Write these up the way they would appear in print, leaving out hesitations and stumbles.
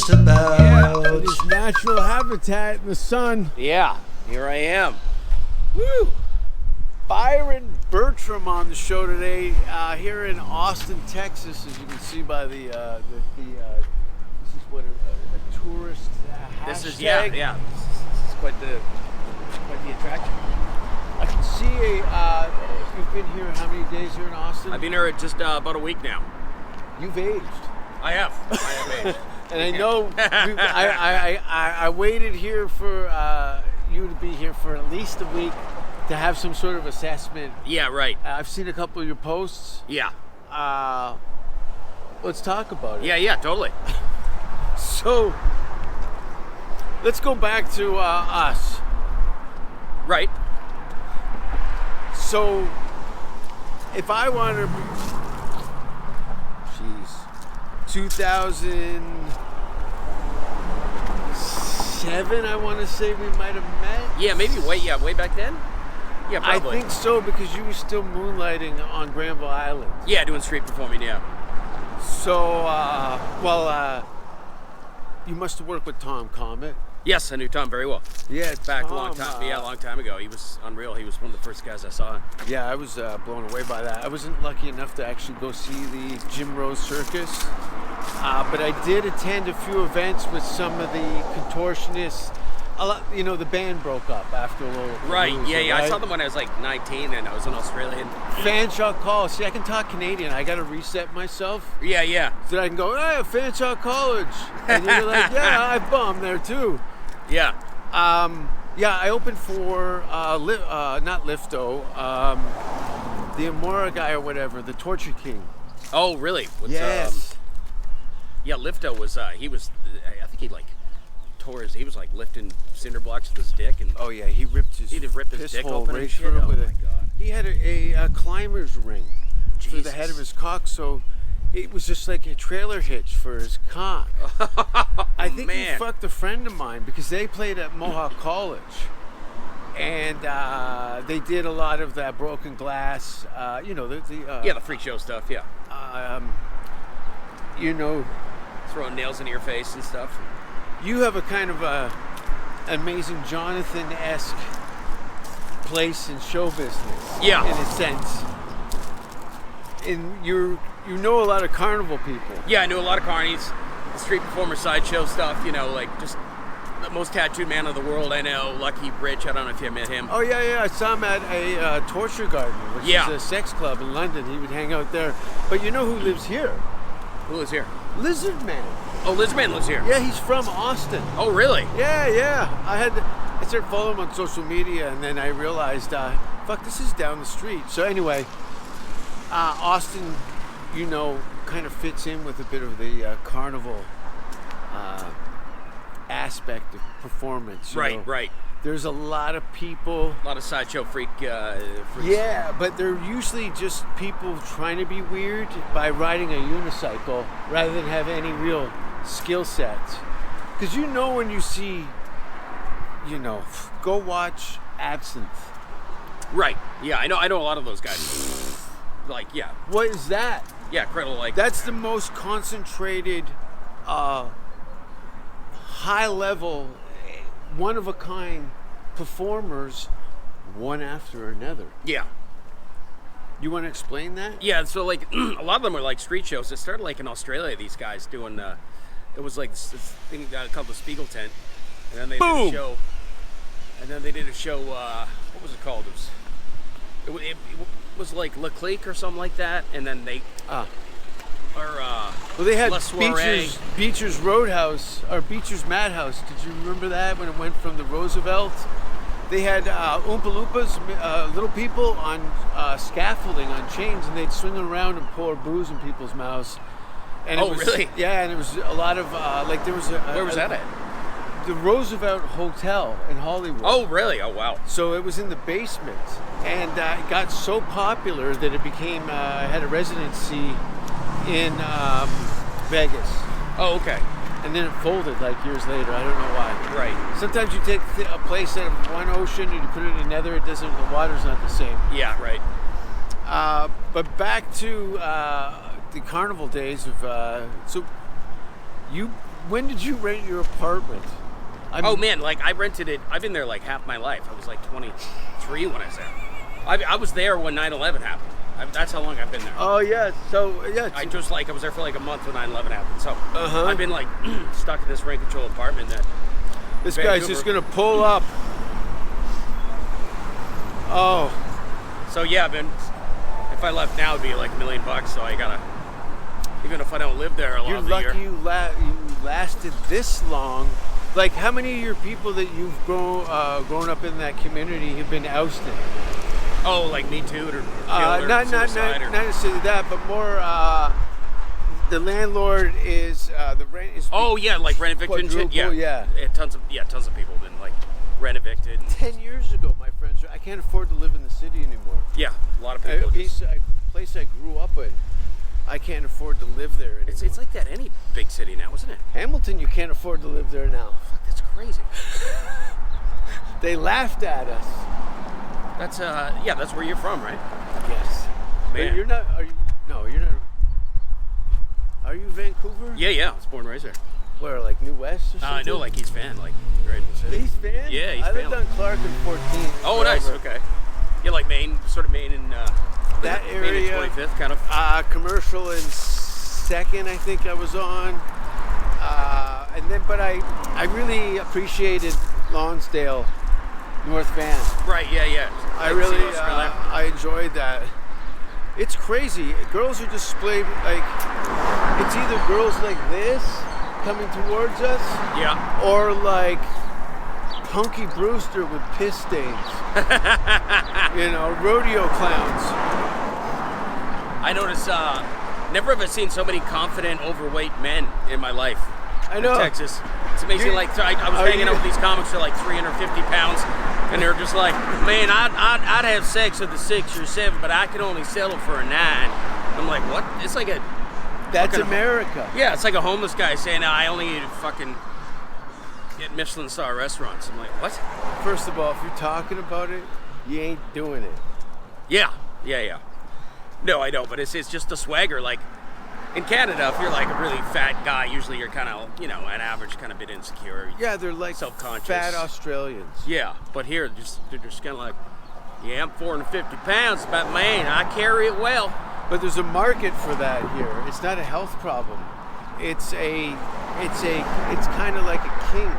Roustabout. Yeah, in his natural habitat in the sun. Yeah, here I am. Woo! Byron Bertram on the show today, here in Austin, Texas, as you can see by the this is what a tourist hashtag. This is yeah. This is quite the attraction. I can see you've been here how many days here in Austin? I've been here just about a week now. You've aged. I have aged. And I know I waited here for you to be here for at least a week to have some sort of assessment. Yeah, right. I've seen a couple of your posts. Yeah. Let's talk about it. Yeah, totally. So, let's go back to us. Right. So, if I want to, 2007, I want to say we might have met. Yeah, maybe way back then. Yeah, probably. I think so, because you were still moonlighting on Granville Island. Yeah, doing street performing. Yeah. So, you must have worked with Tom Comet. Yes, I knew Tom very well. Yeah, Back Tom, a long time. Yeah, a long time ago. He was unreal. He was one of the first guys I saw. Yeah, I was blown away by that. I wasn't lucky enough to actually go see the Jim Rose Circus, but I did attend a few events with some of the contortionists. The band broke up after a little. Right. Loser, Yeah. right? I saw them when I was like 19, and I was an Australian. Fanshawe College. See, I can talk Canadian. I got to reset myself. Yeah. So that I can go, hey, Fanshawe College. And you're like, yeah, I bombed there too. Yeah. I opened for not Lifto, the Amora guy or whatever, the Torture King. Oh, really? Yes. Lifto was. He was. I think he tore his. He was lifting cinder blocks with his dick and. Oh yeah, he ripped his. He'd ripped his piss dick hole open right and shit. through Oh with my it. god. He had a climber's ring through the head of Jesus. his cock, so it was just like a trailer hitch for his cock. I think he fucked a friend of mine because they played at Mohawk College, and they did a lot of that broken glass. The freak show stuff. Yeah. Throwing nails into your face and stuff. You have a kind of amazing Jonathan-esque place in show business. Yeah. In a sense. And you know a lot of carnival people. Yeah, I knew a lot of carnies, street performer sideshow stuff. Just the most tattooed man in the world. I know, Lucky Rich. I don't know if you met him. Oh yeah. I saw him at a Torture Garden, which is a sex club in London. He would hang out there. But you know who lives here? Who lives here? Lizard Man. Oh, Lizard Man lives here. Yeah, he's from Austin. Oh, really? Yeah. I started following him on social media, and then I realized, this is down the street. So anyway, Austin, kind of fits in with a bit of the carnival aspect of performance. Right. There's a lot of people. A lot of sideshow freaks. Yeah, but they're usually just people trying to be weird by riding a unicycle rather than have any real skill sets. Because when you see, go watch Absinthe. Right. Yeah, I know a lot of those guys. What is that? Yeah, Cradle That's the most concentrated, high level, one of a kind performers, one after another. Yeah. You want to explain that? Yeah, so a lot of them are street shows. It started in Australia, these guys doing it was this thing called the Spiegel Tent. And then they did a show. And then they did a show, what was it called? It was like Le Clique or something like that. And then they they had La Soiree. Beecher's Roadhouse, or Beecher's Madhouse. Did you remember that when it went from the Roosevelt? They had Oompa Loompas, little people on scaffolding on chains, and they'd swing around and pour booze in people's mouths. And really? Yeah, and it was a lot of there was Where was that at? The Roosevelt Hotel in Hollywood. Oh, really? Oh, wow. So it was in the basement, and it got so popular that it became had a residency in Vegas. Oh, okay. And then it folded years later. I don't know why. Right. Sometimes you take a place out of one ocean and you put it in another. It doesn't. The water's not the same. Yeah. Right. But back to the carnival days of. So you when did you rent your apartment? Oh man, like I rented it. I've been there like half my life. I was like 23 when I was there. I was there when 9/11 happened. That's how long I've been there. Oh yeah, so yeah. I was there for like a month when 9/11 happened. So Uh-huh. I've been like stuck in this rent control apartment that This guy's just gonna pull up. Oh. So yeah, if I left now, it'd be like $1 million. So I gotta, even if I don't live there a lot You're of the year. lucky you lasted this long. Like, how many of your people that you've grown up in that community have been ousted? Oh, like Me Too or killed or Not suicide or... necessarily that, but more. The landlord is the rent is. Oh yeah, like rent evicted and shit. Yeah. Tons of people have been like rent evicted. 10 years ago, my friends, I can't afford to live in the city anymore. Yeah, a lot of people. A place I grew up in, I can't afford to live there anymore. It's like that any big city now, isn't it? Hamilton, you can't afford to live there now. Fuck, that's crazy. They laughed at us. That's that's where you're from, right? Yes. Man. But you're not. Are you? No, you're not. Are you Vancouver? Yeah. I was born and raised there. Where, like New West or something? I know, like East Van, like right in the city. East Van? Yeah, East I lived Van. on Clark and 14. Oh, nice. Okay. Yeah, like Maine, sort of Maine and that Maine area. and 25th, kind of. Commercial and Second, I think I was on. And then, but I really appreciated Lonsdale, North Van. Right. Yeah. I really, I enjoyed that. It's crazy. Girls are displayed like, it's either girls like this coming towards us, Yeah. or like Punky Brewster with piss stains. Rodeo clowns. I notice, never have I seen so many confident, overweight men in my life. I know. In Texas. It's amazing. I was hanging out with these comics who are like 350 pounds, and they're just like, man, I'd have sex with a 6 or 7, but I could only settle for a 9. I'm like, what? It's like a... That's America. Yeah, it's like a homeless guy saying, I only eat fucking get Michelin star restaurants. I'm like, what? First of all, if you're talking about it, you ain't doing it. Yeah. No, I know, but it's just the swagger. Like, in Canada, if you're like a really fat guy, usually you're kind of, an average kind of bit insecure. Yeah, they're like self-conscious. Fat Australians. Yeah, but here, they're just kind of like, yeah, I'm 450 pounds, but man, I carry it well. But there's a market for that here. It's not a health problem. It's kind of like a king.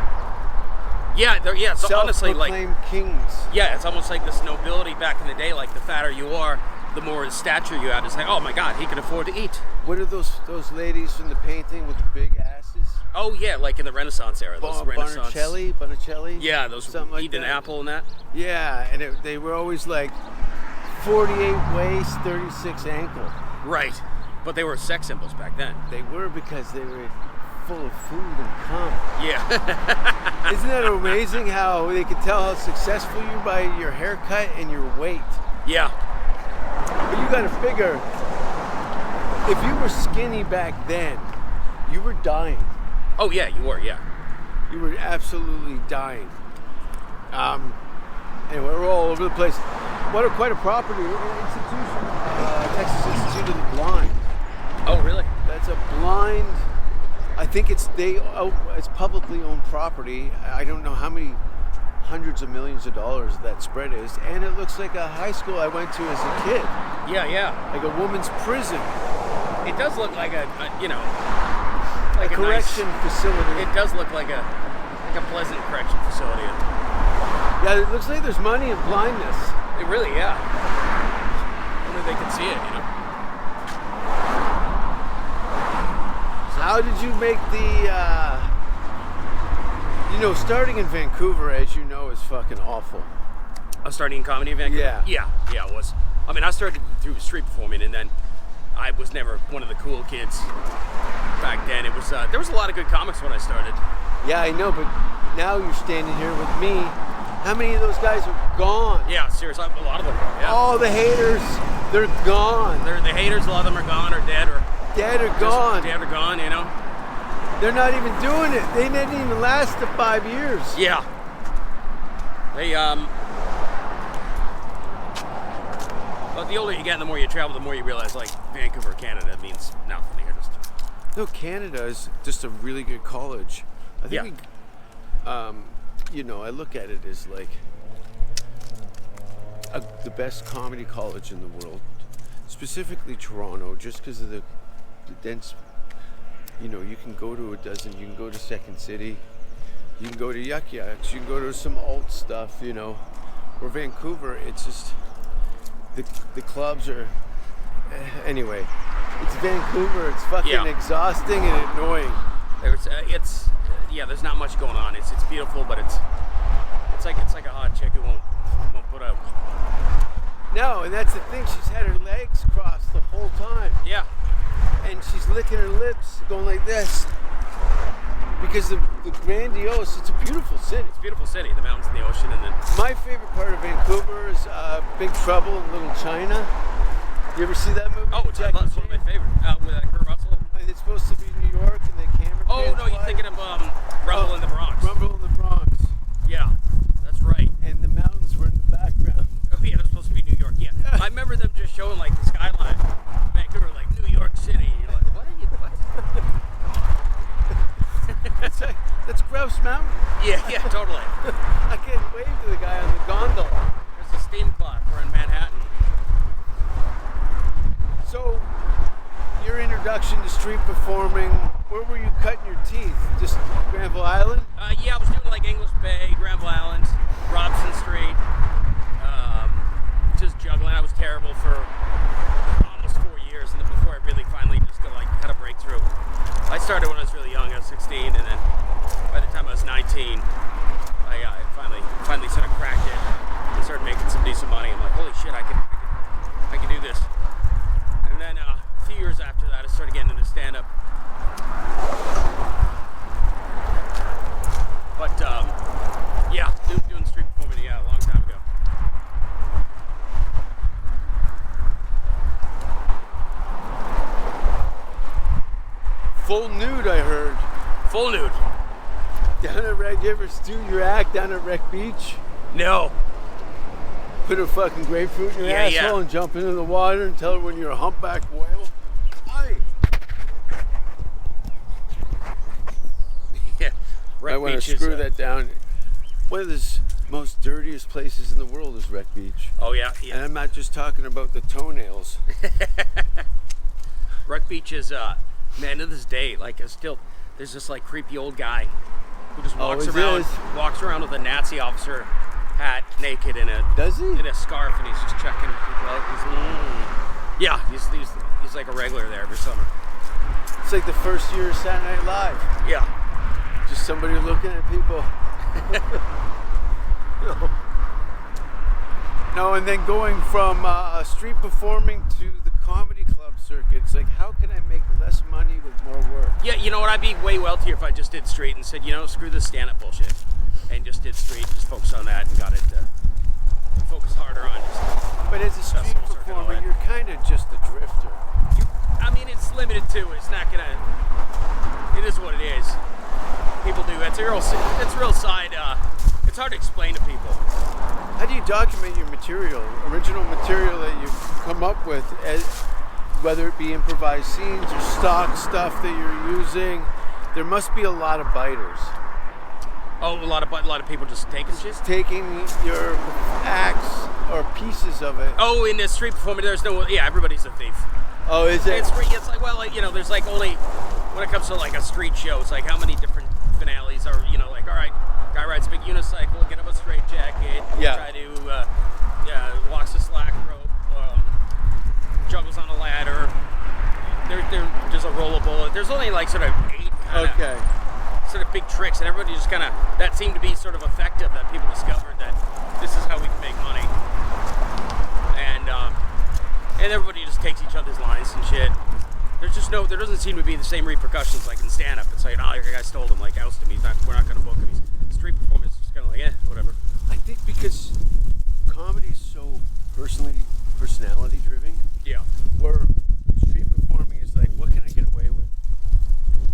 Yeah, so honestly, like, self-proclaimed kings. Yeah, it's almost like this nobility back in the day. Like, the fatter you are, the more stature you have. It's like, oh my God, he can afford to eat. What are those ladies from the painting with the big asses? Oh yeah, like in the Renaissance era. Those Renaissance. Botticelli. Yeah, those something like eat an that. apple and that. Yeah, and they were always like 48 waist, 36 ankle. Right, but they were sex symbols back then. They were, because they were full of food and cum. Yeah. Isn't that amazing how they could tell how successful you are by your haircut and your weight? Yeah. But you gotta figure, if you were skinny back then, you were dying. Oh yeah, you were. Yeah. You were absolutely dying. Anyway, we're all over the place. Quite a property institution. Texas Institute of the Blind. Oh really? That's a blind. I think it's publicly owned property. I don't know how many hundreds of millions of dollars that spread is, and it looks like a high school I went to as a kid. Yeah. Like a woman's prison. It does look like a Like a correction facility. It does look like a pleasant correction facility. Yeah, it looks like there's money in blindness. It really, yeah. Only they can see it, How did you make starting in Vancouver, as you know, is fucking awful. I was starting in comedy in Vancouver? Yeah, it was. I mean, I started through street performing, and then I was never one of the cool kids back then. It was there was a lot of good comics when I started. Yeah, I know, but now you're standing here with me. How many of those guys are gone? Yeah, seriously, a lot of them. Yeah. All the haters, they're gone. They're the haters. A lot of them are gone or dead or gone. Dead or gone. They're not even doing it. They didn't even last the 5 years. Yeah. They Well, the older you get, and the more you travel, the more you realize, like, Vancouver, Canada means nothing. You're just No, Canada is just a really good college. I think I look at it as like the best comedy college in the world, specifically Toronto, just because of the dense. You can go to a dozen. You can go to Second City. You can go to Yuck Yucks. You can go to some alt stuff. Or Vancouver. It's just the clubs are. Anyway, it's Vancouver. It's fucking exhausting and annoying. There's not much going on. It's beautiful, but it's like a hot chick who won't put out. No, and that's the thing. She's had her legs crossed the whole time. Yeah. And she's licking her lips, going like this. Because the grandiose, it's a beautiful city. It's a beautiful city, the mountains and the ocean, and then. My favorite part of Vancouver is Big Trouble in Little China. You ever see that movie? Oh, it's one of my favorites. With Kurt Russell. And it's supposed to be New York, and the camera. Oh no, you're thinking of Rumble in the Bronx. Rumble in the Bronx. Yeah, that's right. And the mountains were in the background. Oh yeah, it was supposed to be New York. Yeah, I remember them just showing like the skyline, Vancouver, like New York City. You're like, what? That's Grouse Mountain. Yeah, totally. I can't wave to the guy on the gondola. There's a steam clock. We're in Manhattan. So, your introduction to street performing, where were you cutting your teeth? Just Granville Island? Yeah, I was doing like English Bay, Granville Island, Robson Street. Just juggling. I was terrible for almost 4 years, and then before I really finally just had a breakthrough. I started when I was really young. I was 16, and then by the time I was 19, I finally sort of cracked it and started making some decent money. I'm like, holy shit, I can do this. And then a few years after that, I started getting into stand-up. But doing street performing, a long time ago. Full nude, I heard. Full nude. Down at Rec, you ever do your act down at Rec Beach? No. Put a fucking grapefruit in your asshole and jump into the water and tell her when you're a humpback whale. Aye. Yeah. I want to screw that down. One of the most dirtiest places in the world is Rec Beach. Oh yeah. And I'm not just talking about the toenails. Rec Beach is man, to this day, there's this like creepy old guy who just walks around with a Nazi officer hat, naked in a scarf, and he's just checking people out. He's like a regular there every summer. It's like the first year of Saturday Night Live. Yeah. Just somebody looking at people. No, and then going from street performing to the comedy club circuit, it's like, how can I make less money with more work? Yeah, you know what? I'd be way wealthier if I just did street and said, screw this stand-up bullshit, and just did street, just focus on that, and got it focus harder on just. But as a street performer, you're kind of just a drifter. It's limited too. It's not gonna. It is what it is. People do. It's real side. It's hard to explain to people. How do you document your material, original material that you come up with, whether it be improvised scenes or stock stuff that you're using? There must be a lot of biters. Oh, a lot of people just taking shit? Just taking your acts or pieces of it. Oh, in the street performance, there's no. Yeah, everybody's a thief. Oh, is it? It's like, there's like only, when it comes to like a street show, it's like how many different finales are, like, all right, guy rides a big unicycle, get up a straight jacket, try to, walks the slack rope, juggles on a ladder, there's a rollerball. There's only like sort of 8 sort of big tricks, and everybody just kind of, that seemed to be sort of effective, that people discovered that this is how we can make money. And everybody just takes each other's lines and shit. There doesn't seem to be the same repercussions like in stand-up. It's like, your guy stole him, like, oust him. We're not going to book him. Street performance is just kind of like, whatever. I think because comedy is so personality driven. Yeah. Where street performing is like, what can I get away with?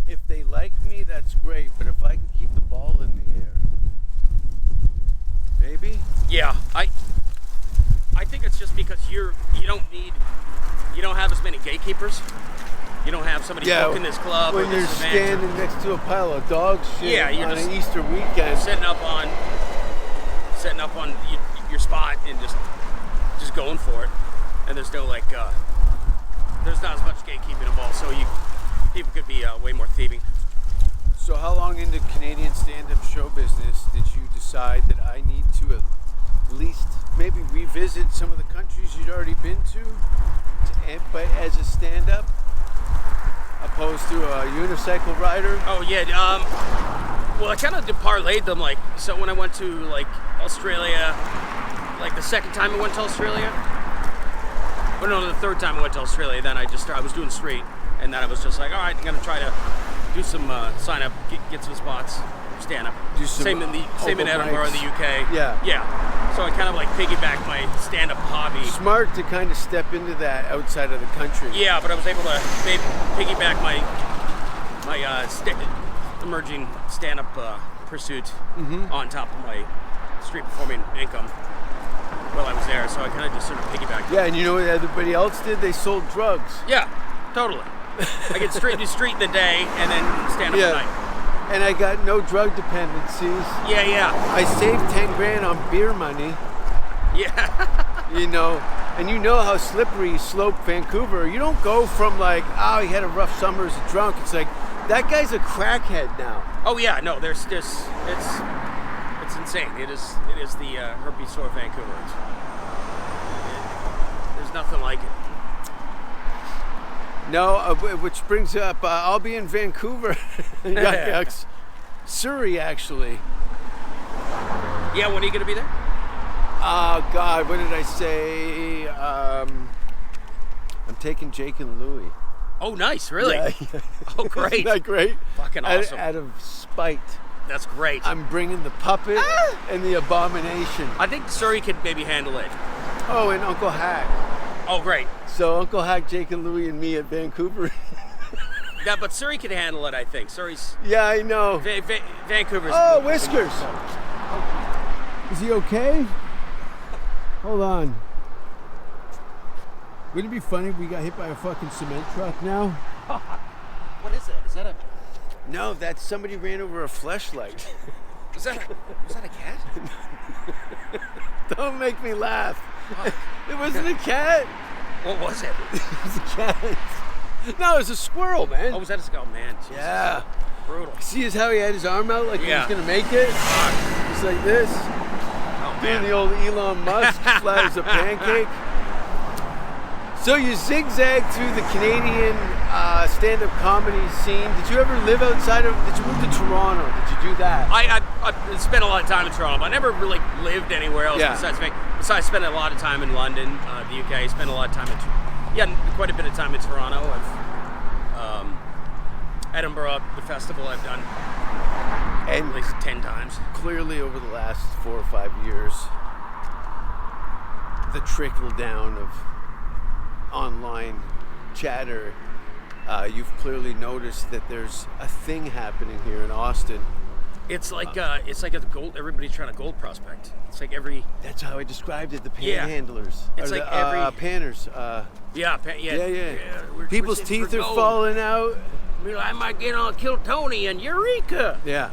If they like me, that's great. But if I can keep the ball in the air, maybe. Yeah, I think it's just because you don't have as many gatekeepers. You don't have somebody booking this club or when you're this event. standing next to a pile of dog shit Yeah, you're on just an Easter weekend. setting up on your spot and just going for it. And there's no there's not as much gatekeeping involved, so people could be way more thieving. So how long into Canadian stand-up show business did you decide that I need to at least maybe revisit some of the countries you'd already been to, but as a stand-up, opposed to a unicycle rider? Oh yeah, well I kind of parlayed them, so when I went to Australia, the second time I went to Australia, the third time I went to Australia, then I was doing street, and then I was just like, all right, I'm gonna try to do some sign up, get some spots, stand up. Same in Edinburgh in the UK. Yeah. So I kind of piggyback my stand up hobby. Smart to kind of step into that outside of the country. Yeah, but I was able to piggyback my emerging stand up pursuit on top of my street performing income while I was there. So I kind of just sort of piggybacked. Yeah, and you know what everybody else did? They sold drugs. Yeah, totally. I get do street in the day and then stand up at night. And I got no drug dependencies. Yeah. I saved 10 grand on beer money. Yeah. And you know how slippery slope Vancouver. You don't go from he had a rough summer as a drunk. It's that guy's a crackhead now. Oh yeah, no, there's just it's insane. It is the herpes sore of Vancouver. There's nothing like it. No, which brings up, I'll be in Vancouver. Surrey, actually. Yeah, when are you going to be there? Oh, God, what did I say? I'm taking Jake and Louie. Oh, nice, really? Yeah. Oh, great. Isn't that great? Fucking awesome. Out of spite. That's great. I'm bringing the puppet and the abomination. I think Surrey could maybe handle it. Oh, and Uncle Hack. Oh, great. So Uncle Hack, Jake and Louie, and me at Vancouver. Yeah, but Surrey can handle it, I think. Surrey's... Yeah, I know. Vancouver's... Oh, Whiskers. Is he okay? Hold on. Wouldn't it be funny if we got hit by a fucking cement truck now? What is that? Is that a... No, that's somebody ran over a fleshlight. Was that a cat? Don't make me laugh. It wasn't a cat. What was it? It was a cat. No, it was a squirrel, man. Oh, was that a skull? Man, Jesus. Yeah. Brutal. See how he had his arm out like he was going to make it? Just like this. Oh, Doing man. the old Elon Musk, flat as a pancake. So you zigzag through the Canadian stand-up comedy scene. Did you ever live outside of... Did you move to Toronto? Did you do that? I spent a lot of time in Toronto, but I never really lived anywhere else besides spending a lot of time in London, the UK. Spent a lot of time quite a bit of time in Toronto. Edinburgh, the festival I've done at least 10 times. Clearly over the last 4 or 5 years, the trickle down of online chatter, you've clearly noticed that there's a thing happening here in Austin. It's like a gold. Everybody's trying to gold prospect. It's like every. That's how I described it. The panhandlers. It's like every panners. Yeah. People's teeth are falling out. I might get on Kill Tony and Eureka. Yeah.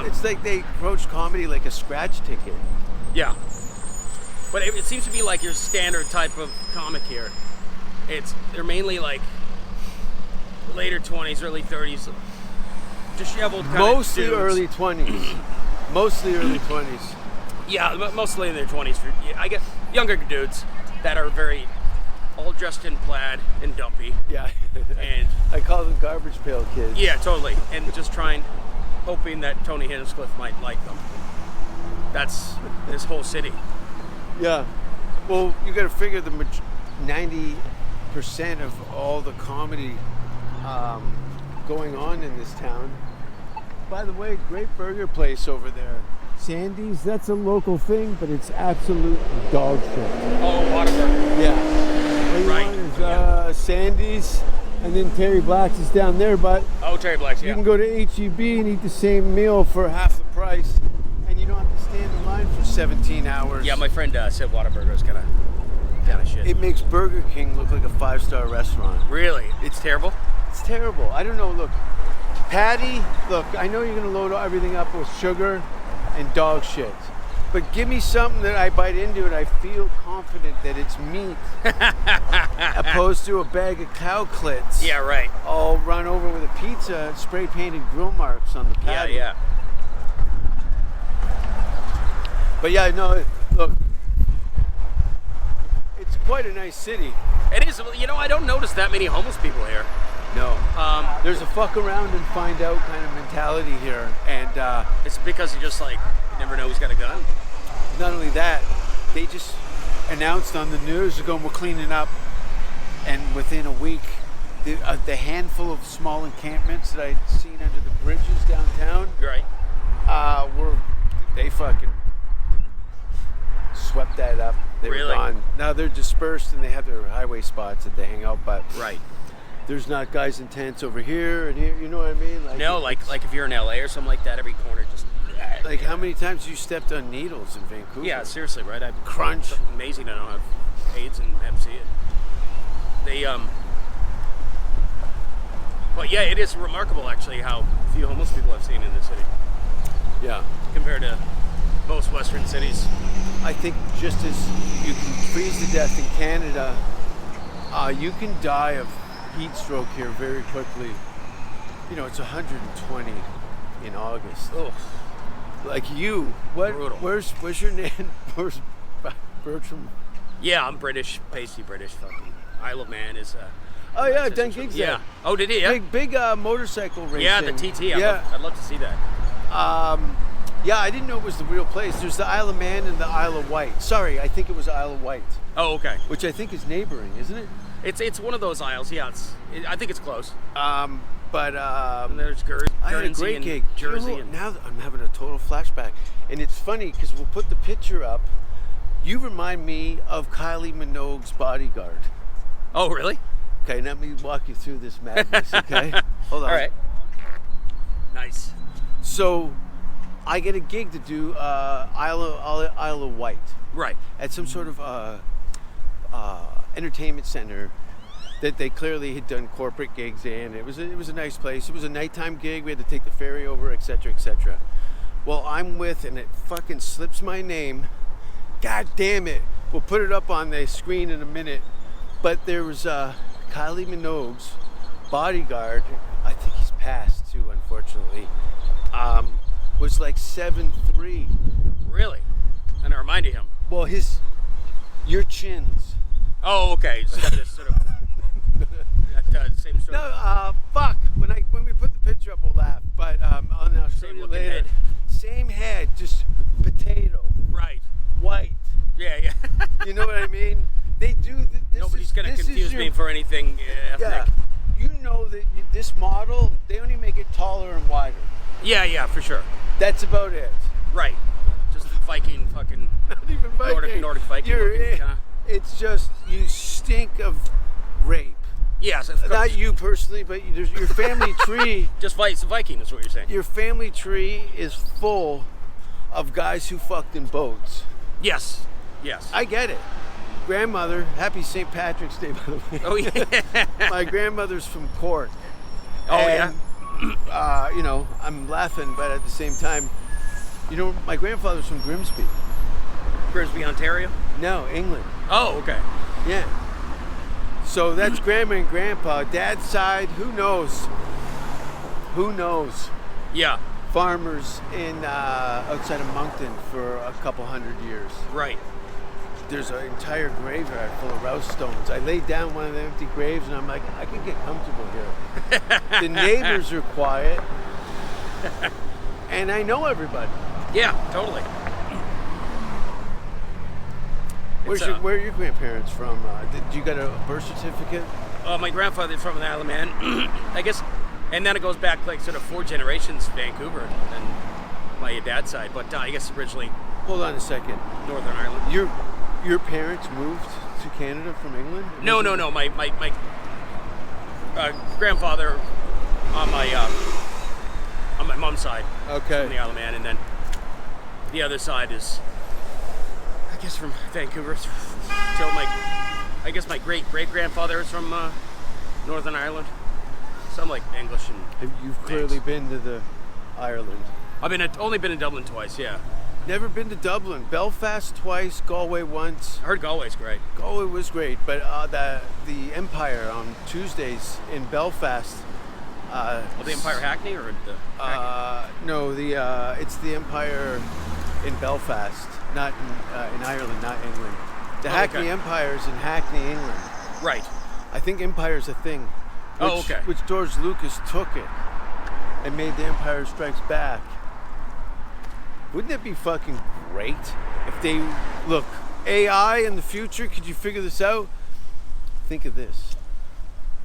It's like they approach comedy like a scratch ticket. Yeah. But it seems to be like your standard type of comic here. They're mainly like later 20s, early 30s, disheveled kind Mostly of dudes. early 20s. Mostly early 20s. Yeah, mostly in their 20s. I get younger dudes that are all dressed in plaid and dumpy. Yeah. And I call them garbage pail kids. Yeah, totally. And just hoping that Tony Hinchcliffe might like them. That's this whole city. Yeah. Well, you got to figure the 90% of all the comedy going on in this town. By the way, great burger place over there. Sandy's, that's a local thing, but it's absolute dog shit. Oh, Whataburger. Yeah. What you want is Sandy's, and then Terry Black's is down there, but Terry Black's, you can go to HEB and eat the same meal for half the price, and you don't have to stand in line for 17 hours. Yeah, my friend said Whataburger is kind of kind of shit. It makes Burger King look like a 5-star restaurant. Really? It's terrible? It's terrible. I don't know. Look, patty. Look, I know you're gonna load everything up with sugar and dog shit, but give me something that I bite into and I feel confident that it's meat, opposed to a bag of cow clits. Yeah, right. All run over with a pizza, spray painted grill marks on the patty. Yeah. But yeah, no. Look, it's quite a nice city. It is. You know, I don't notice that many homeless people here. No. There's a fuck around and find out kind of mentality here, and It's because you just like you never know who's got a gun. not only that, they just announced on the news they're going, we're cleaning up, and within a week, the handful of small encampments that I'd seen under the bridges downtown, Right. they fucking swept that up. They Really? were gone. Now they're dispersed and they have their highway spots that they hang out, but Right. there's not guys in tents over here and here. You know what I mean? No, like if you're in LA or something like that, every corner just. Like how many times you stepped on needles in Vancouver? Yeah, seriously, right? I Crunch. It's amazing I don't have AIDS and Hep C. They But yeah, it is remarkable actually how few homeless people I've seen in the city Yeah. compared to most Western cities. I think just as you can freeze to death in Canada, you can die of heat stroke here very quickly. You know, it's 120 in August. Oh, Like you, Brutal. Where's your name? Where's Bertram? yeah, I'm British, pasty British. Fucking Isle of Man is. Oh yeah, I've done gigs there. Yeah. Oh, did he? Yeah. Big motorcycle racing. Yeah, the TT. Yeah. I'd love to see that. Yeah, I didn't know it was the real place. There's the Isle of Man and the Isle of Wight. Sorry, I think it was Isle of Wight, Oh, okay. which I think is neighboring, isn't it? It's one of those isles. Yeah, I think it's close. But And there's I had a Guernsey great and gig. Jersey. You know, And, now that I'm having a total flashback, and it's funny because we'll put the picture up. You remind me of Kylie Minogue's bodyguard. oh, really? Okay, let me walk you through this madness. Okay, hold on. All right. Nice. So, I get a gig to do Isle of Wight Right. at some sort of entertainment center that they clearly had done corporate gigs in. It was a nice place. It was a nighttime gig. We had to take the ferry over, etc., etc. Well, I'm with, and it fucking slips my name. God damn it! We'll put it up on the screen in a minute. But there was Kylie Minogue's bodyguard. I think he's passed too, unfortunately. Was like 7'3". Really? And I reminded him. Well, your chins. Oh, okay. It's got this sort of that same sort of No, fuck. When we put the picture up, we'll laugh. But I'll show Same you looking later. head. Same head, just potato, right. white. Yeah. You know what I mean? They do. Nobody's gonna confuse me for anything ethnic. Yeah. You know that this model, they only make it taller and wider. Yeah, for sure. That's about it. Right. Just the Viking fucking Not even Viking. Nordic Viking looking kinda. It's just you stink of rape. Yes, Not you personally, but there's your family tree. just Viking is what you're saying. Your family tree is full of guys who fucked in boats. Yes. I get it. Grandmother, happy St. Patrick's Day, by the way. Oh yeah. My grandmother's from Cork. Oh, and, you know, I'm laughing, but at the same time, you know, my grandfather's from Grimsby. Grimsby, Ontario. No, England. Oh, okay. Yeah. So that's grandma and grandpa. Dad's side, who knows? Who knows? Yeah. Farmers in outside of Moncton for a couple hundred years. Right. There's an entire graveyard full of rouse stones. I laid down one of the empty graves and I'm like, I can get comfortable here. The neighbors are quiet. And I know everybody. Yeah, totally. Where are your grandparents from? Did you get a birth certificate? My grandfather's from the Isle of Man, I guess, and then it goes back like sort of 4 generations Vancouver and my dad's side, but I guess originally Hold on a second. Northern Ireland. Your parents moved to Canada from England? No. My grandfather on my mom's side. Okay. From the Isle of Man, and then the other side is, I guess, from Vancouver to So I guess my great grandfather is from Northern Ireland. So I'm like English and. You've clearly been to the Ireland. I've only been in Dublin twice. Yeah. Never been to Dublin. Belfast twice, Galway once. I heard Galway's great. Galway was great, but the Empire on Tuesdays in Belfast. The Empire Hackney or the? No, it's the Empire in Belfast, not in Ireland, not England. The Hackney Empire is in Hackney, England. Right. I think Empire's a thing. Which George Lucas took it and made the Empire Strikes Back. Wouldn't it be fucking great if they look AI in the future? Could you figure this out? Think of this,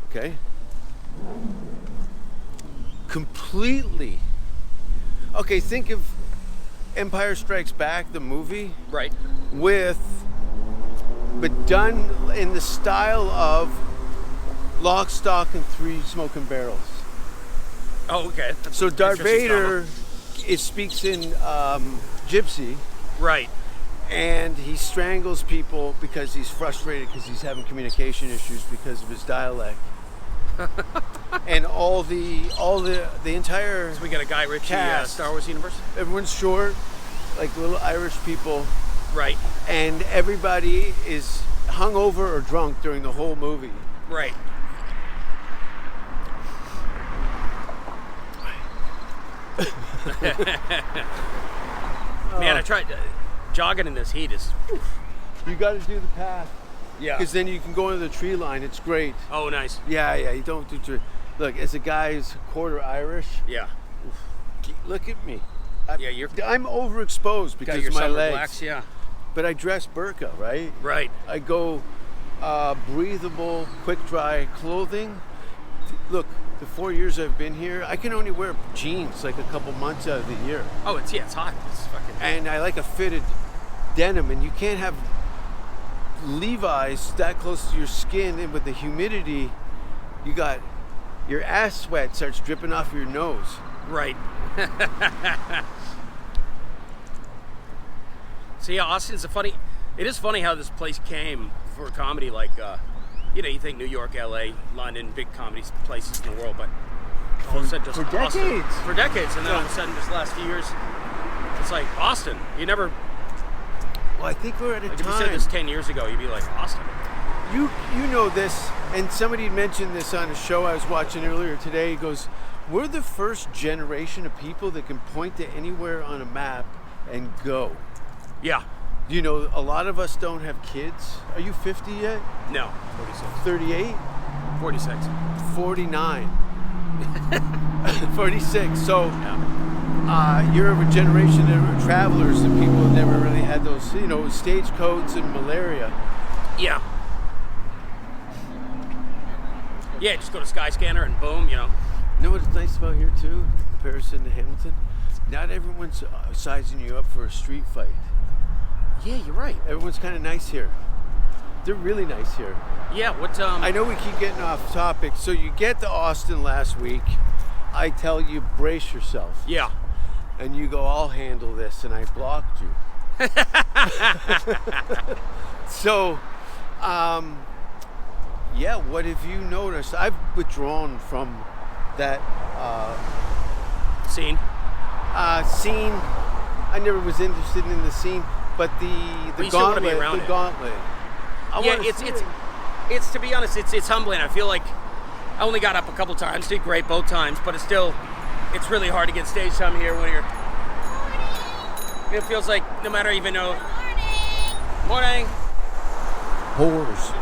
okay? Completely. Okay, think of Empire Strikes Back, the movie, right? But done in the style of Lock, Stock, and Three Smoking Barrels. Oh, okay. That's so Darth Vader. It speaks in Gypsy. Right. And he strangles people because he's frustrated because he's having communication issues because of his dialect. And all the entire. So we got a Guy Ritchie Star Wars universe. Everyone's short, like little Irish people. Right. And everybody is hungover or drunk during the whole movie. Right. Man, I tried jogging in this heat is. You got to do the path. Yeah. Because then you can go into the tree line. It's great. Oh, nice. Yeah. You don't do tree. Look, as a guy who's quarter Irish. Yeah. Look at me. I'm overexposed because of my legs. Blacks, yeah. But I dress burqa, right? Right. I go breathable, quick dry clothing. Look. The 4 years I've been here, I can only wear jeans like a couple months out of the year. Oh, it's hot. It's fucking. And I like a fitted denim, and you can't have Levi's that close to your skin, and with the humidity, you got your ass sweat starts dripping off your nose. Right. So yeah, Austin's it is funny how this place came for comedy, like. You think New York, LA, London, big comedy places in the world, but all of a sudden just for decades. Austin. For decades, and then all of a sudden, this last few years, it's like Austin. You never. Well, I think we're at a time. If you said this 10 years ago, you'd be like Austin. You know this, and somebody mentioned this on a show I was watching earlier today. He goes, "We're the first generation of people that can point to anywhere on a map and go." Yeah. You know, a lot of us don't have kids. Are you 50 yet? No, 46. 38? 46. 49. 46. So, you're of a generation of travelers and people have never really had those, stagecoats and malaria. Yeah. Yeah, just go to Skyscanner and boom, You know what's nice about here, too? In comparison to Hamilton? Not everyone's sizing you up for a street fight. Yeah, you're right. Everyone's kind of nice here. They're really nice here. Yeah, I know we keep getting off topic. So you get to Austin last week. I tell you, brace yourself. Yeah. And you go, I'll handle this, and I blocked you. So, what have you noticed? I've withdrawn from that scene. Scene. I never was interested in the scene. But the gauntlet, it's to be honest, it's humbling. I feel like I only got up a couple times, did great both times, but it's really hard to get stage time here when it feels like no matter even though. Morning. Whores.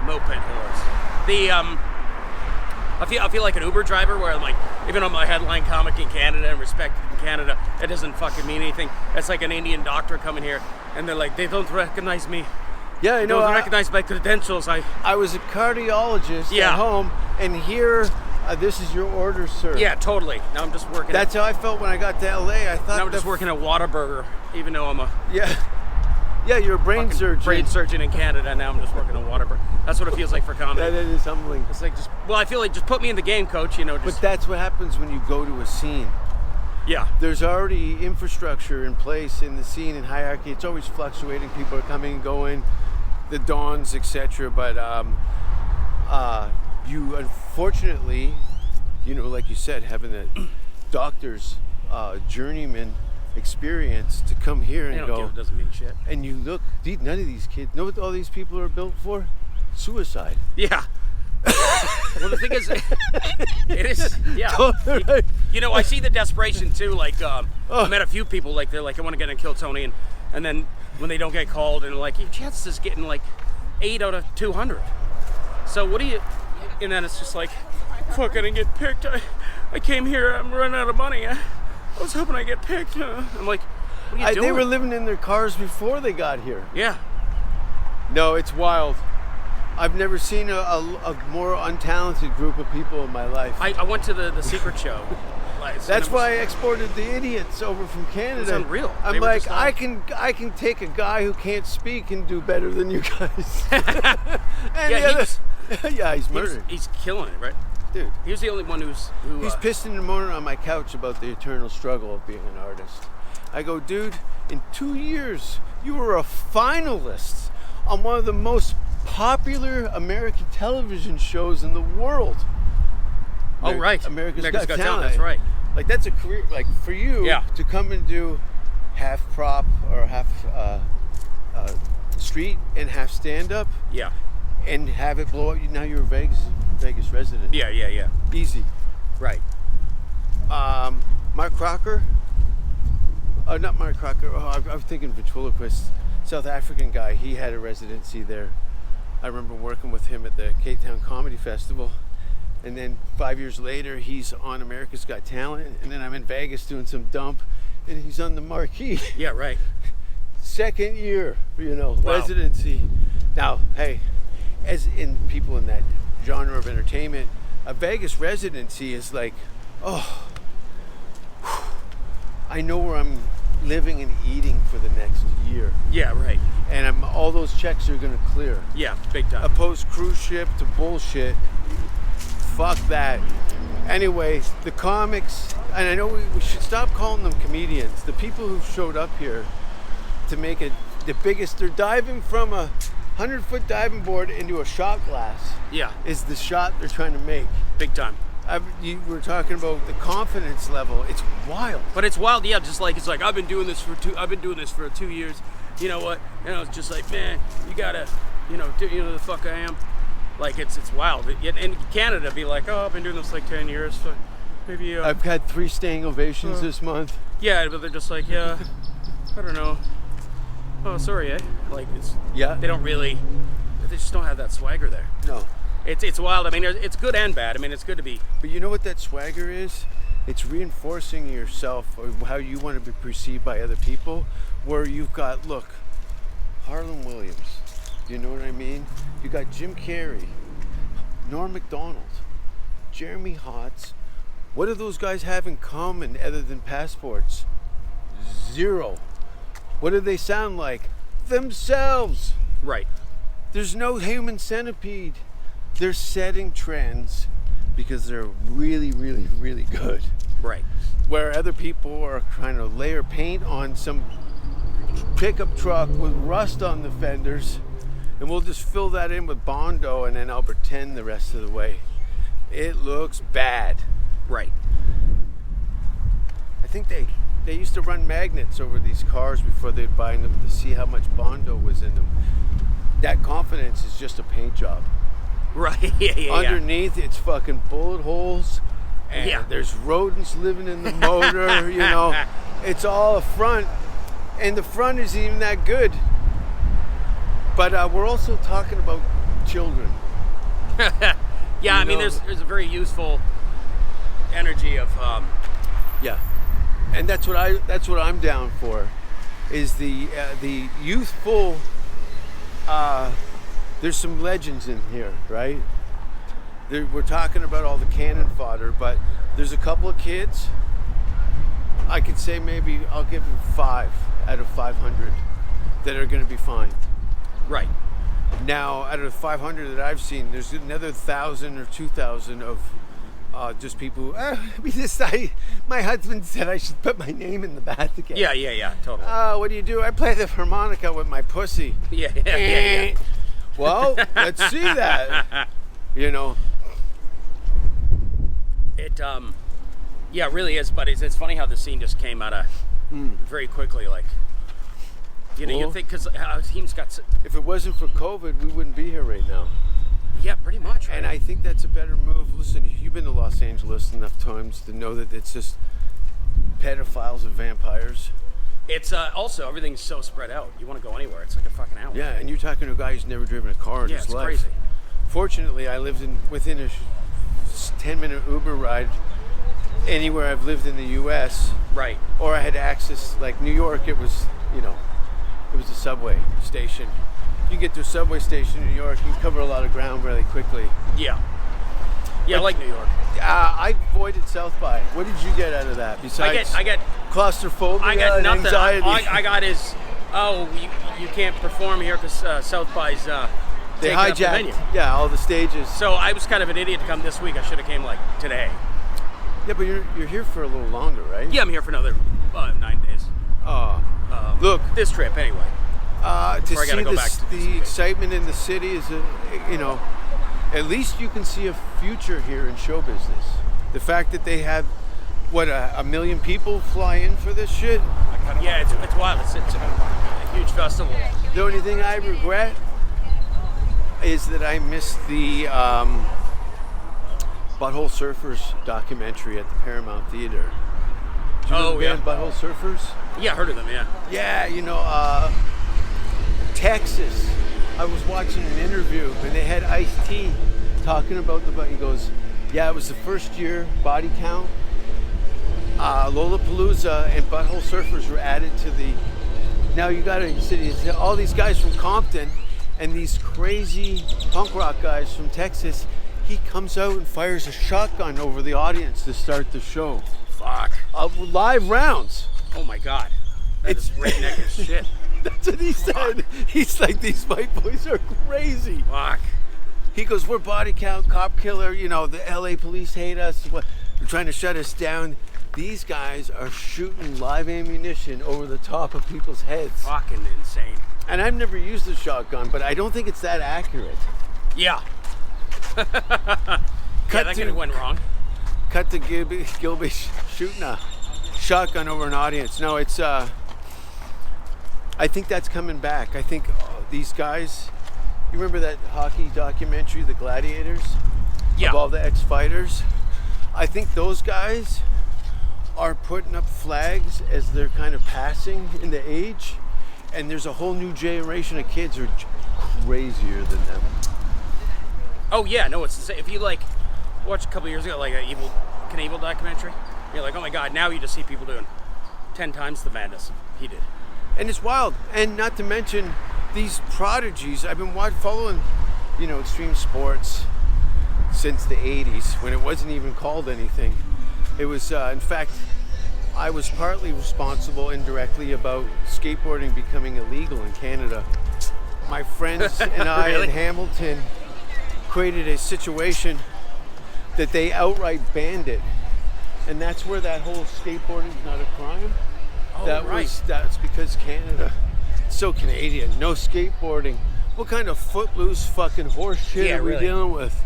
Moped whores. I feel like an Uber driver where I'm like, even though I'm a headline comic in Canada and respected in Canada, it doesn't fucking mean anything. It's like an Indian doctor coming here and they're like, they don't recognize me. Yeah, I know. They don't recognize my credentials. I was a cardiologist at home, and here, this is your order, sir. Yeah, totally. Now I'm just working. That's how I felt when I got to LA. I thought now I'm just working at Whataburger, even though I'm a you're a brain surgeon. Brain surgeon in Canada. Now I'm just working at Whataburger. That's what it feels like for comedy. That is humbling. It's like I feel like just put me in the game, coach. But that's what happens when you go to a scene. Yeah. There's already infrastructure in place in the scene and hierarchy. It's always fluctuating. People are coming and going, the dawns, etc. But you unfortunately, like you said, having a doctor's journeyman experience to come here and go. It doesn't mean shit. And you look, none of these kids know what all these people are built for? Suicide. Yeah. Well, the thing is, it is, yeah. Right. I see the desperation too. Like, I met a few people, like, they're like, I want to get and kill Tony. And then when they don't get called, and like, your chances is getting like 8 out of 200. So what do you, and then it's just like, fuck, I didn't get picked. I came here, I'm running out of money. I was hoping I get picked. I'm like, what are you doing? They were living in their cars before they got here. Yeah. No, it's wild. I've never seen a more untalented group of people in my life. I went to the secret show. That's why I exported the idiots over from Canada. It's unreal. I'm like, I can take a guy who can't speak and do better than you guys. Yeah, he's murdered. He's killing it, right? Dude. He was the only one he's pissed in the morning on my couch about the eternal struggle of being an artist. I go, dude, in 2 years, you were a finalist on one of the most popular American television shows in the world. Oh, right. America's Got Talent. That's right. Like, that's a career, like, for you to come and do half prop or half street and half stand-up. Yeah. And have it blow up. Now you're a Vegas resident. Yeah. Easy. Right. Mark Crocker. Not Mark Crocker. I was thinking ventriloquist. South African guy. He had a residency there. I remember working with him at the Cape Town Comedy Festival. And then 5 years later, he's on America's Got Talent. And then I'm in Vegas doing some dump. And he's on the marquee. Yeah, right. Second year, Wow. residency. Now, hey, as in people in that genre of entertainment, a Vegas residency is like, I know where I'm living and eating for the next year. Yeah, right. And all those checks are gonna clear. Yeah, big time. Opposed cruise ship to bullshit. Fuck that. Anyway, the comics, and I know we should stop calling them comedians. The people who showed up here to make it the biggest, they're diving from a 100-foot diving board into a shot glass. Yeah. Is the shot they're trying to make. Big time. You were talking about the confidence level. It's wild. But it's wild, yeah. Just like it's like I've been doing this for 2 years. You know what? It's just like, man, you gotta, do the fuck I am. Like it's wild. In Canada, be like, oh, I've been doing this like 10 years. So maybe. I've had 3 standing ovations this month. Yeah, but they're just like, yeah, I don't know. Oh, sorry, eh? Like it's. Yeah. They don't really. They just don't have that swagger there. No. It's wild. I mean, it's good and bad. I mean, it's good to be. But you know what that swagger is? It's reinforcing yourself or how you want to be perceived by other people. Where you've got, look, Harlan Williams. You know what I mean? You got Jim Carrey, Norm Macdonald, Jeremy Hotz. What do those guys have in common other than passports? Zero. What do they sound like? Themselves. Right. There's no human centipede. They're setting trends because they're really, really, really good. Right. Where other people are trying to layer paint on some pickup truck with rust on the fenders, and we'll just fill that in with Bondo, and then I'll pretend the rest of the way. It looks bad. Right. I think they used to run magnets over these cars before they'd buy them to see how much Bondo was in them. That confidence is just a paint job. Right. Yeah. Underneath, it's fucking bullet holes, and there's rodents living in the motor. It's all a front, and the front isn't even that good. But we're also talking about children. Yeah, I mean, there's a very useful energy of. Yeah, and that's what I'm down for, is the youthful. There's some legends in here, right? We're talking about all the cannon fodder, but there's a couple of kids. I could say maybe I'll give them 5 out of 500 that are going to be fine. Right. Now, out of the 500 that I've seen, there's another 1,000 or 2,000 of Just people. My husband said I should put my name in the bath again. Yeah, totally. What do you do? I play the harmonica with my pussy. Yeah. Well, let's see that. You know. It yeah, it really is. But it's funny how the scene just came out of very quickly. Like, you know, you think because our team's got. If it wasn't for COVID, we wouldn't be here right now. Yeah, pretty much. Right? And I think that's a better move. Listen, you've been to Los Angeles enough times to know that it's just pedophiles and vampires. It's also everything's so spread out. You want to go anywhere, it's like a fucking hour. Yeah, and you're talking to a guy who's never driven a car in his life. Yeah, it's crazy. Fortunately, I lived within a 10-minute Uber ride anywhere I've lived in the U.S. Right. Or I had access, like New York, it was, you know, it was a subway station. You get to a subway station in New York, you can cover a lot of ground really quickly. Yeah. Yeah, I like New York. I avoided South by. What did you get out of that? Besides, I get claustrophobia. I got and nothing. Anxiety. All I got is, you can't perform here because South by's they taking up the venue. hijacked. Yeah, all the stages. So I was kind of an idiot to come this week. I should have came like today. Yeah, but you're here for a little longer, right? Yeah, I'm here for another 9 days. Look, This trip anyway. to Before I gotta see go back to the excitement in the city is, you know, at least you can see a future here in show business. The fact that they have, what, a million people fly in for this shit? Yeah, it's wild. It's a huge festival. The only thing I regret is that I missed the Butthole Surfers documentary at the Paramount Theater. Do you know the band Butthole Surfers? Yeah, I heard of them, yeah. Yeah, you know, Texas. I was watching an interview and they had Ice-T talking about he goes, yeah, it was the first year body count. Lollapalooza and Butthole Surfers were added to the. Now you gotta see all these guys from Compton and these crazy punk rock guys from Texas. He comes out and fires a shotgun over the audience to start the show. Fuck. Live rounds. Oh my god. It's redneck as shit. That's what he said. He's like, these white boys are crazy. Fuck. He goes, we're body count, cop killer. You know, the LA police hate us. They're trying to shut us down. These guys are shooting live ammunition over the top of people's heads. Fucking insane. And I've never used a shotgun, but I don't think it's that accurate. Yeah. That could have went wrong. Cut to Gilby shooting a shotgun over an audience. No, it's, I think that's coming back. I think these guys, you remember that hockey documentary, The Gladiators? Yeah. Of all the ex-fighters? I think those guys are putting up flags as they're kind of passing in the age, and there's a whole new generation of kids who are crazier than them. Oh yeah, no, it's the same. If you like watch a couple years ago, like an Evil documentary, you're like, oh my god, now you just see people doing 10 times the madness he did. And it's wild. And not to mention these prodigies. I've been following, you know, extreme sports since the 80s when it wasn't even called anything. It was, in fact, I was partly responsible indirectly about skateboarding becoming illegal in Canada. My friends and I Really? in Hamilton created a situation that they outright banned it. And that's where that whole skateboarding is not a crime. Oh, That's because Canada, so Canadian, no skateboarding. What kind of footloose fucking horse shit are we really. dealing with?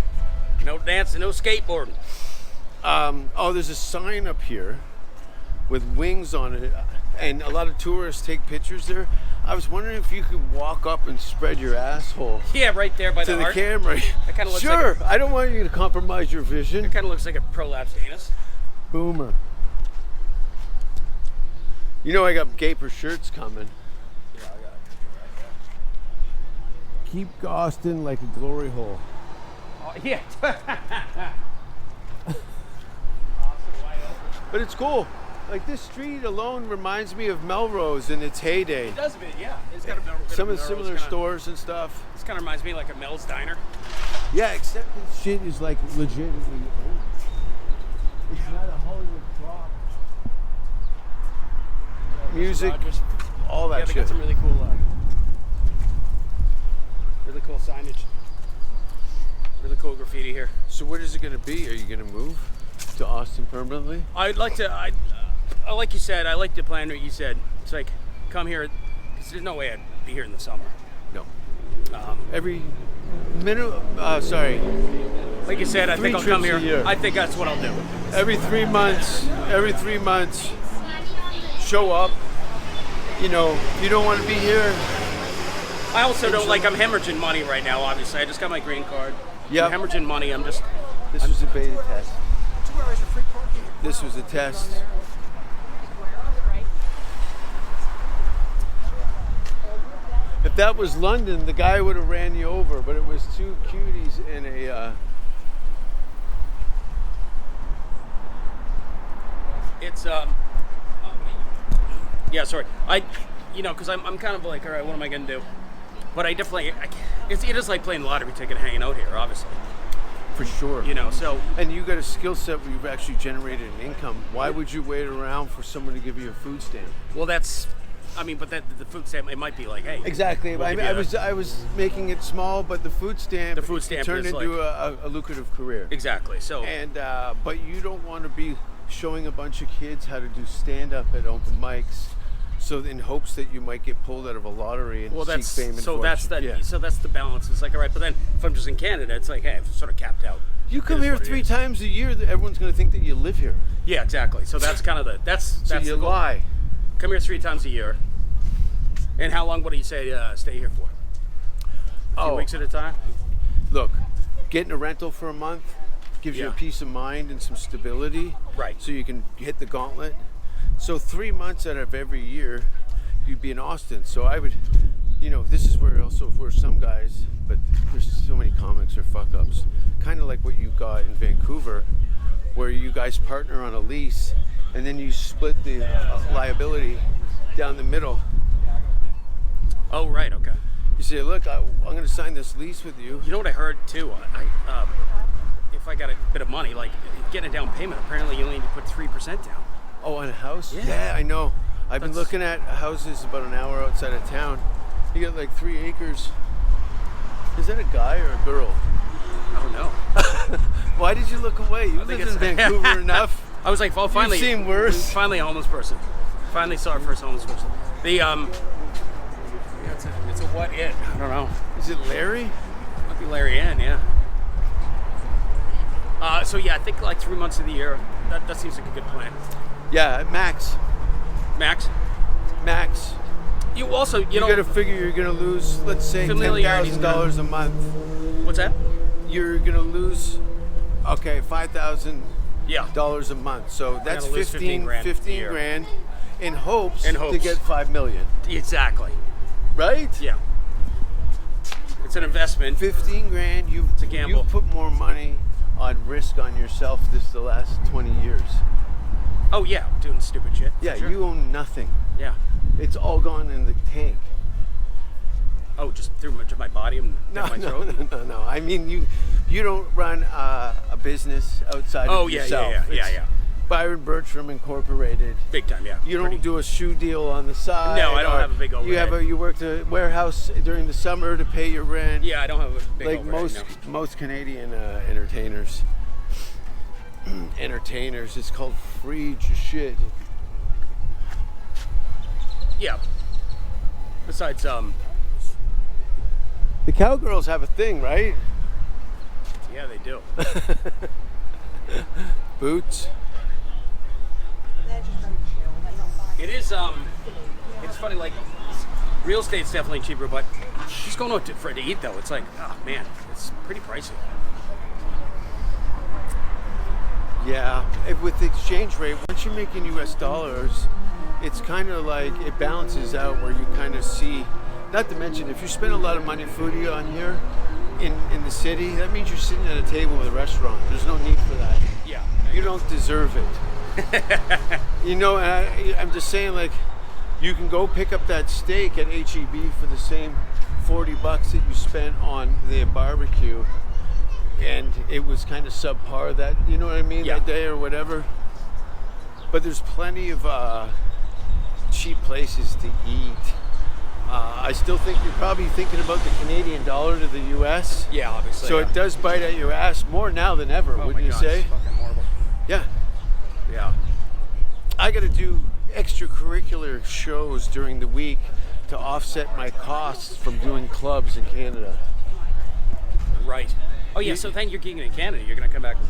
No dancing, no skateboarding. There's a sign up here with wings on it, and a lot of tourists take pictures there. I was wondering if you could walk up and spread your asshole Yeah, right there by to the heart. camera. That kinda looks sure, like I don't want you to compromise your vision. It kind of looks like a prolapsed anus. Boomer. You know I got Gaper shirts coming. Yeah, I got it. Keep Austin like a glory hole. Oh, yeah. But it's cool. Like this street alone reminds me of Melrose in its heyday. It does a bit, yeah. It's got a bit Some of the similar stores and stuff. This kind of reminds me of like a Mel's Diner. Yeah, except this shit is like legitimately old. It's not a Hollywood prop. Music, all that Yeah, they shit. got some really cool signage. Really cool cool graffiti here. So what is it going to be? Are you going to move to Austin permanently? I'd like to. Like you said, I like the plan what you said. It's like come here because there's no way I'd be here in the summer. No. Every minute. Sorry. Like you said, I think I'll come here. I think that's what I'll do. Every 3 months. Show up. You know, you don't want to be here. I also don't like. I'm hemorrhaging money right now. Obviously, I just got my green card. Yeah. I'm hemorrhaging money. This was a beta test. 2 hours of free parking. This was a test. If that was London, the guy would have ran you over, but it was two cuties in a. It's yeah, sorry. Because I'm kind of like, all right, what am I gonna do? But I definitely, it is like playing the lottery ticket, and hanging out here, obviously. For sure. So. And you got a skill set where you've actually generated an income. Why would you wait around for someone to give you a food stamp? Well, but the food stamp, it might be like, hey. Exactly. I was making it small, but the food stamp turned is into a lucrative career. Exactly. So. And but you don't want to be showing a bunch of kids how to do stand up at open mics. So in hopes that you might get pulled out of a lottery and seek fame and fortune. So that's the balance. It's like, all right, but then if I'm just in Canada, it's like, hey, I'm sort of capped out. You come here 3 times a year, everyone's going to think that you live here. Yeah, exactly. So that's kind of that's so you the goal. Lie. Come here 3 times a year. And how long? What do you say? Stay here for? A few weeks at a time. Look, getting a rental for a month gives you a peace of mind and some stability. Right. So you can hit the gauntlet. So 3 months out of every year, you'd be in Austin. So I would, this is where some guys, but there's so many comics are fuck ups. Kind of like what you got in Vancouver, where you guys partner on a lease, and then you split the liability down the middle. Oh, right, okay. You say, look, I'm going to sign this lease with you. You know what I heard too? If I got a bit of money, like getting a down payment, apparently you only need to put 3% down. Oh, on a house? Yeah, I know. I've been looking at houses about an hour outside of town. You got like 3 acres. Is that a guy or a girl? I don't know. Why did you look away? You lived in Vancouver enough. I was like, well, finally. You've seen worse. Finally a homeless person. Finally saw our first homeless person. It's a what it? I don't know. Is it Larry? Might be Larry Ann, yeah. So yeah, I think like 3 months of the year. That seems like a good plan. Yeah, max. You also, you got to figure you're going to lose, let's say, $10,000 a month. What's that? You're going to lose, $5,000 a month. So that's 15 grand in hopes to get $5 million. Exactly. Right? Yeah. It's an investment. 15 grand. It's a gamble. You've put more money on risk on yourself the last 20 years. Oh yeah, doing stupid shit. Yeah, sure. You own nothing. Yeah. It's all gone in the tank. Oh, just through my body and my throat? No. I mean, you don't run a business outside of yourself. Yeah. Byron Bertram Incorporated. Big time, yeah. You don't do a shoe deal on the side. No, I don't have a big overhead. You worked a warehouse during the summer to pay your rent. Yeah, I don't have a big overhead. Like most Canadian entertainers. It's called free shit. Yeah. Besides, the cowgirls have a thing, right? Yeah, they do. Boots. It is, it's funny, like, real estate's definitely cheaper, but just going out to eat, though, it's like, oh, man, it's pretty pricey. Yeah, with the exchange rate, once you're making US dollars, it's kind of like it balances out where you kind of see, not to mention, if you spend a lot of money foodie on here in the city, that means you're sitting at a table with a restaurant. There's no need for that. Yeah. You don't deserve it. I'm just saying, like, you can go pick up that steak at H-E-B for the same $40 that you spent on the barbecue, and it was kind of subpar that, you know what I mean, that day or whatever. But there's plenty of cheap places to eat. I still think you're probably thinking about the Canadian dollar to the U.S. Yeah, obviously. So yeah. it does bite at your ass more now than ever, Oh wouldn't my you God, say? It's fucking horrible. Yeah. Yeah. I got to do extracurricular shows during the week to offset my costs from doing clubs in Canada. Right. Oh yeah. So then you're gigging in Canada. You're gonna come back with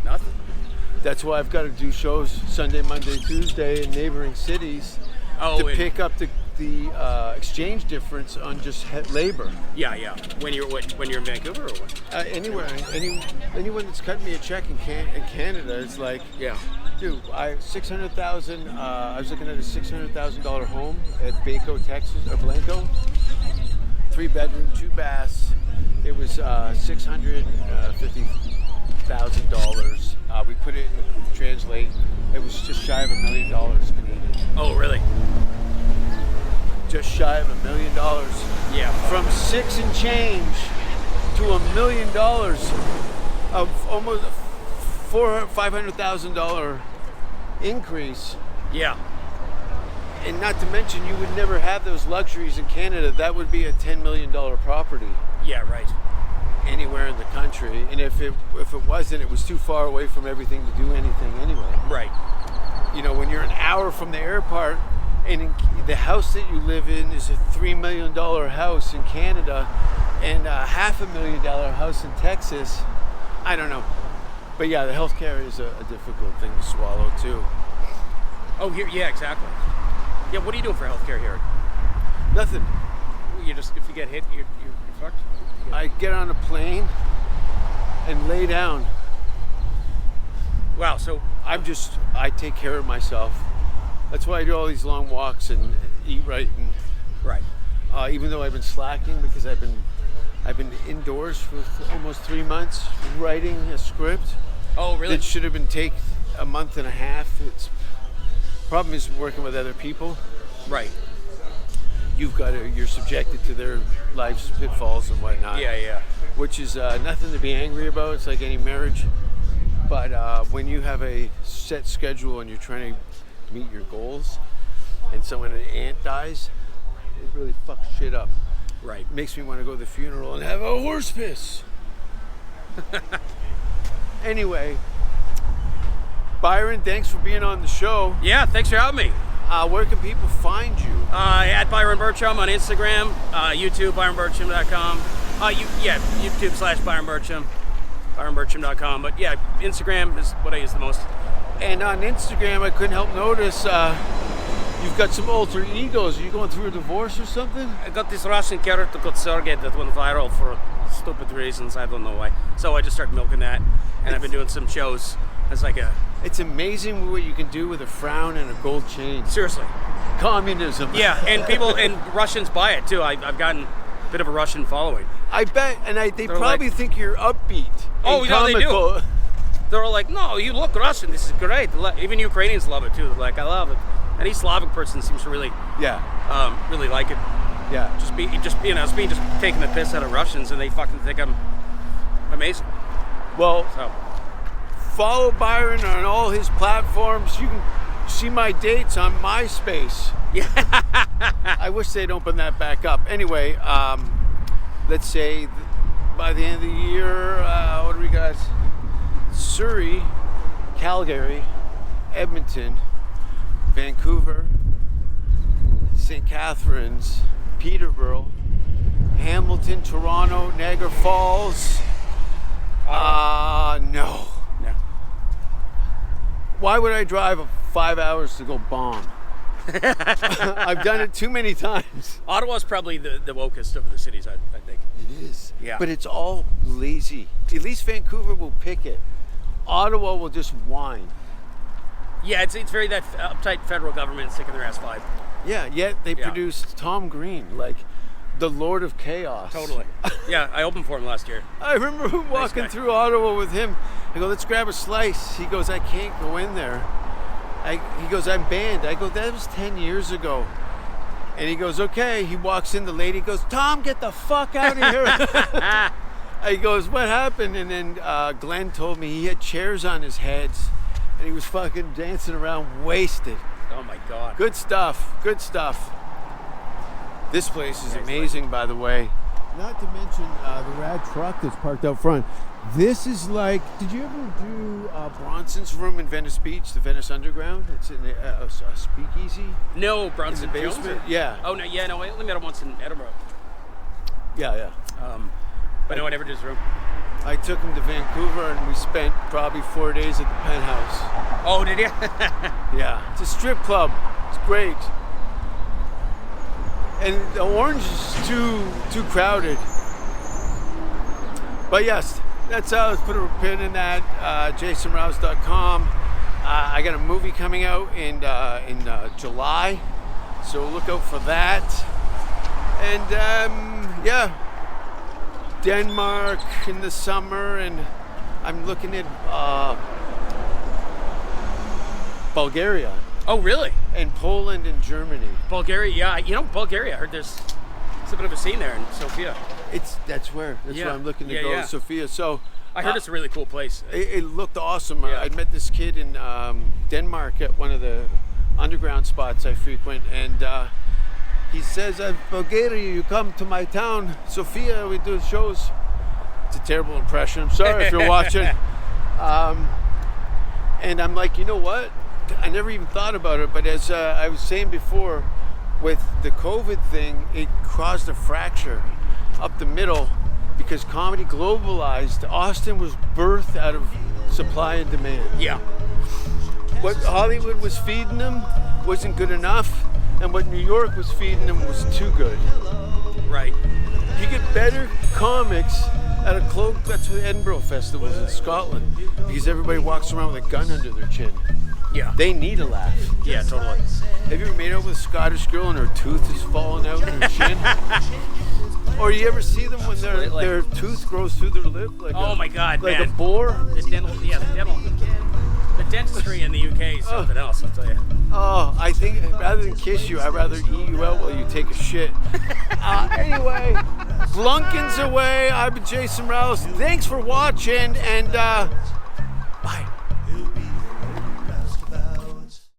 nothing. That's why I've got to do shows Sunday, Monday, Tuesday in neighboring cities to pick up the exchange difference on just labor. Yeah, yeah. When you're in Vancouver or what? Anywhere, anyone that's cutting me a check in Canada is like, Yeah. dude, I was looking at a $600,000 home at Baco, Texas, or Blanco, 3-bedroom, 2 baths. It was $650,000. We put it in Translate. It was just shy of $1 million Canadian. Oh, really? Just shy of $1 million. Yeah. From 6 and change to $1 million of almost $500,000 increase. Yeah. And not to mention, you would never have those luxuries in Canada. That would be a $10 million property Yeah. Right. anywhere in the country. And if it wasn't, it was too far away from everything to do anything anyway. Right. You know, when you're an hour from the airport, and the house that you live in is a $3 million house in Canada and a $500,000 house in Texas. I don't know. But yeah, the healthcare is a difficult thing to swallow too. Oh, here. Yeah, exactly. Yeah. What are you doing for healthcare here? Nothing. You just if you get hit, you're fucked. I get on a plane and lay down. Wow. So I take care of myself. That's why I do all these long walks and eat right. And right. even though I've been slacking because I've been indoors for almost 3 months writing a script. Oh, really? It should have been take a month and a half. Problem is working with other people. Right. You're subjected to their life's pitfalls and whatnot. Yeah. Yeah. Which is nothing to be angry about. It's like any marriage. But when you have a set schedule and you're trying to meet your goals, and so when an aunt dies, it really fucks shit up. Right. Makes me want to go to the funeral and have a horse piss. Anyway, Byron, thanks for being on the show. Yeah. Thanks for having me. Where can people find you? At Byron Bertram on Instagram, YouTube, ByronBertram.com. YouTube/Byron Bertram, ByronBertram.com. But yeah, Instagram is what I use the most. And on Instagram, I couldn't help notice you've got some alter egos. Are you going through a divorce or something? I got this Russian character called Sergey that went viral for stupid reasons. I don't know why. So I just started milking that, and I've been doing some shows as like a... It's amazing what you can do with a frown and a gold chain. Seriously. Communism. Yeah, and people and Russians buy it too. I've gotten a bit of a Russian following. I bet, and they probably think you're upbeat. Oh, yeah, they do. They're all like, no, you look Russian. This is great. Even Ukrainians love it too. They're like, I love it. Any Slavic person seems to really like it. Yeah. Just taking the piss out of Russians, and they fucking think I'm amazing. Well, follow Byron on all his platforms. You can see my dates on MySpace. Yeah. I wish they'd open that back up. Anyway, let's say by the end of the year, what do we got? Surrey, Calgary, Edmonton, Vancouver, St. Catharines, Peterborough, Hamilton, Toronto, Niagara Falls. No. Why would I drive 5 hours to go bomb? I've done it too many times. Ottawa's probably the wokest of the cities, I think. It is. Yeah. But it's all lazy. At least Vancouver will pick it. Ottawa will just whine. Yeah, it's very that uptight federal government sticking their ass 5. Yeah, yet they produced Tom Green, like the Lord of Chaos. Totally. Yeah, I opened for him last year. I remember walking through Ottawa with him. I go, let's grab a slice. He goes, I can't go in there. He goes, I'm banned. I go, that was 10 years ago. And he goes, okay. He walks in. The lady goes, Tom, get the fuck out of here. He goes, what happened? And then Glenn told me he had chairs on his heads. And he was fucking dancing around wasted. Oh, my God. Good stuff. Good stuff. This place is amazing, by the way. Not to mention the rad truck that's parked out front. This is like, did you ever do Bronson's room in Venice Beach, the Venice Underground? It's in a speakeasy. No, Bronson In the basement? Jones? Yeah. Oh, no, yeah, no, I only met him once in Edinburgh. Yeah. But no, I never did his room. I took him to Vancouver and we spent probably 4 days at the Penthouse. Oh, did you? Yeah, it's a strip club. It's great. And the Orange is too crowded. But yes, that's how. Let's put a pin in that. JasonRouse.com. I got a movie coming out in July, so look out for that. And yeah, Denmark in the summer, and I'm looking at Bulgaria. Oh, really? And Poland and Germany. Bulgaria, yeah. You know, Bulgaria, I heard there's a bit of a scene there in Sofia. That's where I'm looking to go to Sofia. So I heard it's a really cool place. It looked awesome. Yeah. I met this kid in Denmark at one of the underground spots I frequent, and he says, Bulgaria, you come to my town, Sofia, we do shows. It's a terrible impression. I'm sorry if you're watching. And I'm like, you know what? I never even thought about it, but as I was saying before, with the COVID thing, it caused a fracture up the middle because comedy globalized. Austin was birthed out of supply and demand. Yeah. What Hollywood was feeding them wasn't good enough, and what New York was feeding them was too good. Right. You get better comics at a cloak. That's what Edinburgh festivals in Scotland, because everybody walks around with a gun under their chin. Yeah. They need a laugh. Yeah, totally. Have you ever made out with a Scottish girl and her tooth is falling out in her chin? Or you ever see them when their tooth grows through their lip? Like my God, like man. a boar? The dentistry in the UK is something else, I'll tell you. Oh, I think rather than kiss you, I'd rather eat you out while you take a shit. Anyway, Blunkin's away. I've been Jason Rouse. Thanks for watching, and